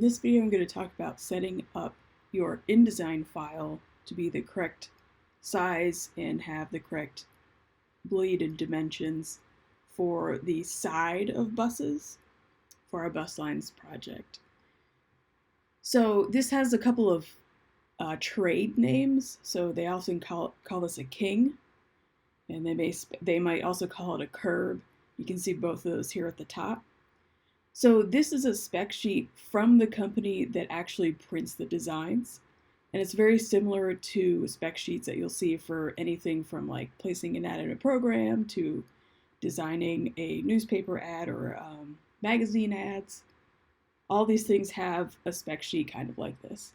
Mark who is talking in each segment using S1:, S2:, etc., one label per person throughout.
S1: this video I'm going to talk about setting up your InDesign file to be the correct size and have the correct bleed and dimensions for the side of buses for our bus lines project. So this has a couple of trade names, so they often call this a king, and they might also call it a curb. You can see both of those here at the top. So this is a spec sheet from the company that actually prints the designs. And it's very similar to spec sheets that you'll see for anything from like placing an ad in a program to designing a newspaper ad or magazine ads. All these things have a spec sheet kind of like this.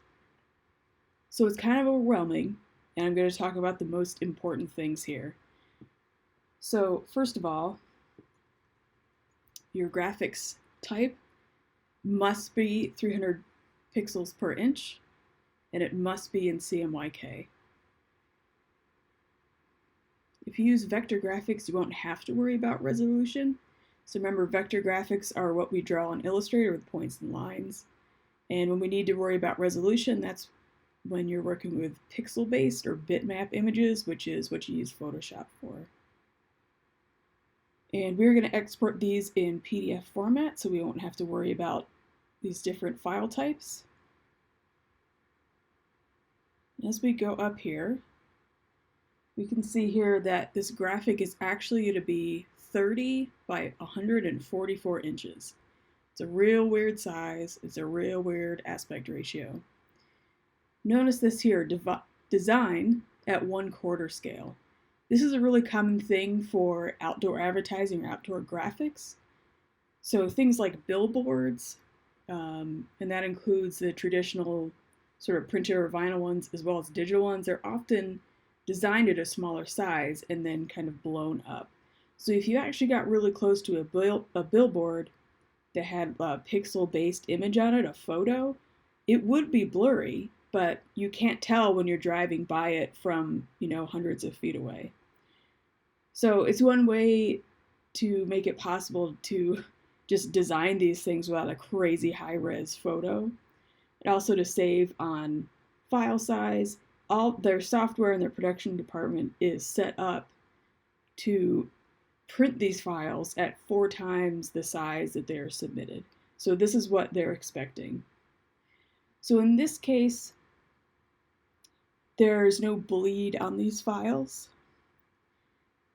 S1: So it's kind of overwhelming, and I'm going to talk about the most important things here. So first of all, your graphics type must be 300 pixels per inch, and it must be in CMYK. If you use vector graphics, you won't have to worry about resolution. So remember, vector graphics are what we draw in Illustrator with points and lines. And when we need to worry about resolution, that's when you're working with pixel-based or bitmap images, which is what you use Photoshop for. And we're going to export these in PDF format, so we won't have to worry about these different file types. As we go up here, we can see here that this graphic is actually going to be 30 by 144 inches. It's a real weird size. It's a real weird aspect ratio. Notice this here, design at 1/4 scale. This is a really common thing for outdoor advertising or outdoor graphics. So things like billboards, and that includes the traditional sort of printer or vinyl ones as well as digital ones, are often designed at a smaller size and then kind of blown up. So if you actually got really close to a billboard that had a pixel-based image on it, a photo, it would be blurry, but you can't tell when you're driving by it from, hundreds of feet away. So it's one way to make it possible to just design these things without a crazy high-res photo. And also to save on file size. All their software in their production department is set up to print these files at 4 times the size that they're submitted. So this is what they're expecting. So in this case, there's no bleed on these files.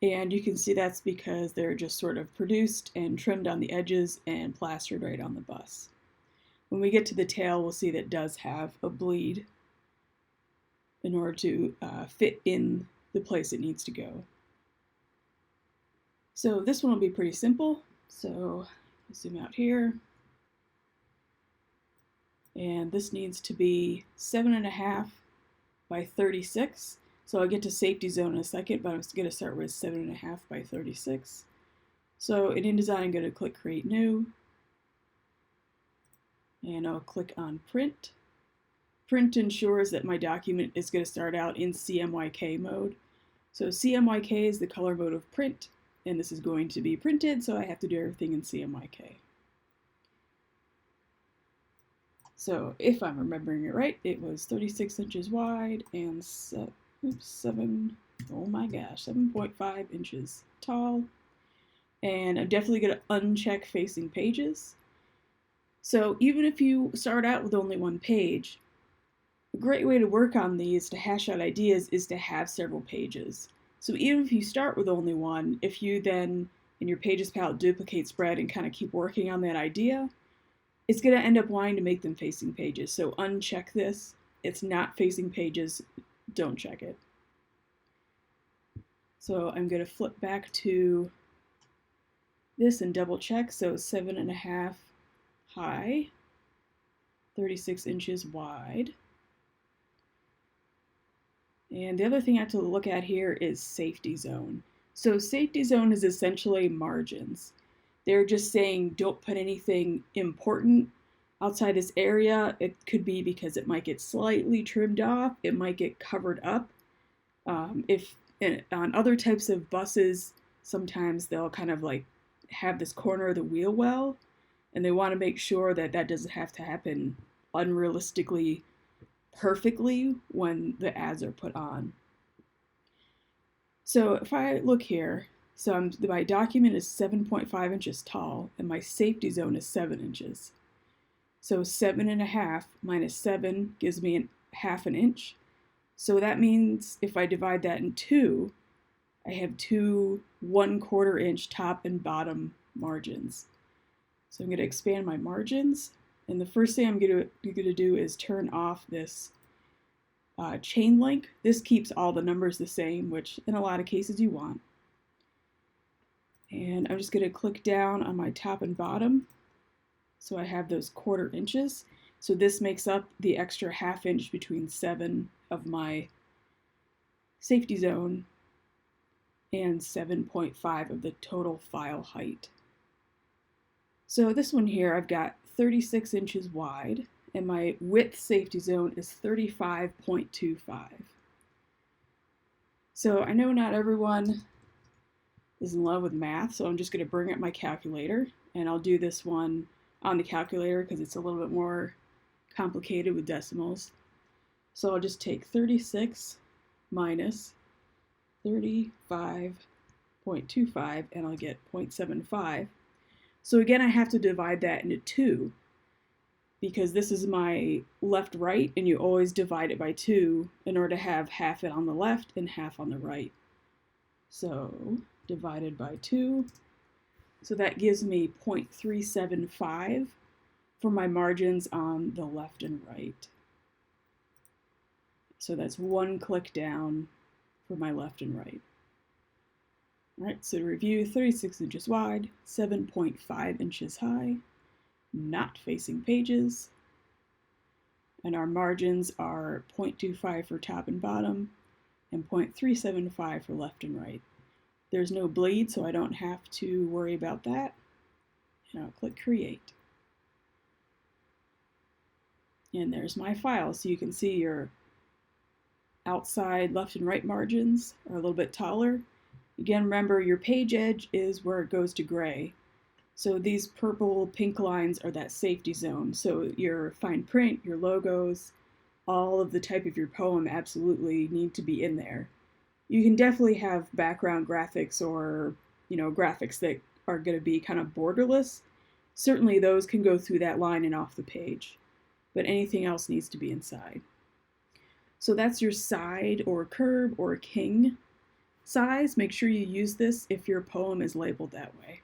S1: And you can see that's because they're just sort of produced and trimmed on the edges and plastered right on the bus. When we get to the tail, we'll see that it does have a bleed in order to fit in the place it needs to go. So this one will be pretty simple. So zoom out here. And this needs to be 7.5 by 36. So I'll get to safety zone in a second, but I'm going to start with 7.5 by 36. So in InDesign, I'm going to click Create New. And I'll click on Print. Print ensures that my document is going to start out in CMYK mode. So CMYK is the color mode of print, and this is going to be printed, so I have to do everything in CMYK. So if I'm remembering it right, it was 36 inches wide and 7.5 inches tall. And I'm definitely going to uncheck facing pages. So even if you start out with only one page, a great way to work on these to hash out ideas is to have several pages. So even if you start with only one, if you then in your Pages palette duplicate spread and kind of keep working on that idea, it's going to end up wanting to make them facing pages. So uncheck this. It's not facing pages. Don't check it. So I'm going to flip back to this and double check. So 7.5 high, 36 inches wide. And the other thing I have to look at here is safety zone. So safety zone is essentially margins. They're just saying don't put anything important outside this area. It could be because it might get slightly trimmed off. It might get covered up. If on other types of buses, sometimes they'll kind of like have this corner of the wheel well, and they want to make sure that that doesn't have to happen unrealistically perfectly when the ads are put on. So if I look here, so my document is 7.5 inches tall and my safety zone is 7 inches. So 7.5 minus 7 gives me half an inch. So that means if I divide that in two, I have two 1/4 inch top and bottom margins. So I'm going to expand my margins, and the first thing I'm going to do is turn off this chain link. This keeps all the numbers the same, which in a lot of cases you want. And I'm just going to click down on my top and bottom, so I have those 1/4 inches. So this makes up the extra half inch between 7 of my safety zone and 7.5 of the total file height. So this one here, I've got 36 inches wide, and my width safety zone is 35.25. So I know not everyone is in love with math, so I'm just going to bring up my calculator, and I'll do this one on the calculator because it's a little bit more complicated with decimals. So I'll just take 36 minus 35.25, and I'll get 0.75. So again, I have to divide that into two, because this is my left-right, and you always divide it by 2 in order to have half it on the left and half on the right. So divided by 2, so that gives me 0.375 for my margins on the left and right. So that's one click down for my left and right. All right, so to review, 36 inches wide, 7.5 inches high, not facing pages, and our margins are 0.25 for top and bottom and 0.375 for left and right. There's no bleed, so I don't have to worry about that, and I'll click create. And there's my file, so you can see your outside left and right margins are a little bit taller. Again, remember your page edge is where it goes to gray. So these purple pink lines are that safety zone. So your fine print, your logos, all of the type of your poem absolutely need to be in there. You can definitely have background graphics or, graphics that are going to be kind of borderless. Certainly those can go through that line and off the page, but anything else needs to be inside. So that's your side or curb or king size. Make sure you use this if your poem is labeled that way.